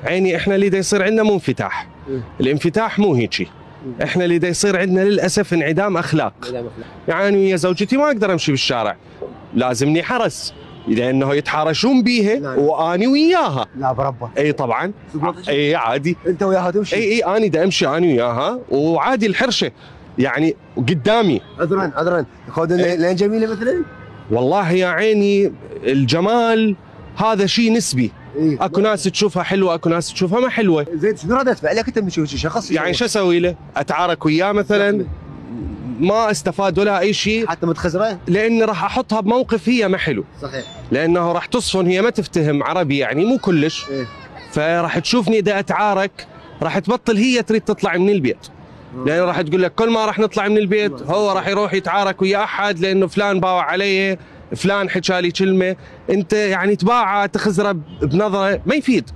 عيني احنا اللي دا يصير عندنا مو انفتاح، الانفتاح مو هيجي، احنا اللي دا يصير عندنا للاسف انعدام اخلاق. يعني ويا زوجتي ما اقدر امشي بالشارع، لازمني حرس لانه يتحارشون بيها واني وياها. لا بربه. اي طبعا. اي عادي. انت وياها تمشي؟ اي اني دا امشي اني وياها وعادي الحرشه يعني قدامي. عذرا خذ لين جميله مثلا؟ والله يا عيني الجمال هذا شيء نسبي. اكو ناس تشوفها حلوه، اكو ناس تشوفها ما حلوه. زين شنو ردت فعلك انت من شخص؟ يعني شو اسوي له؟ اتعارك وياه مثلا؟ ما استفاد ولا اي شيء، حتى متخزره، لاني راح احطها بموقف هي ما حلو. صحيح. لانه راح تصفن، هي ما تفتهم عربي يعني مو كلش. فراح تشوفني اذا اتعارك راح تبطل هي تريد تطلع من البيت، لان راح تقول لك كل ما راح نطلع من البيت هو راح يروح يتعارك ويا احد لانه فلان باوع عليه، فلان حكى لي كلمه. انت يعني تباعه تخزره بنظره ما يفيد.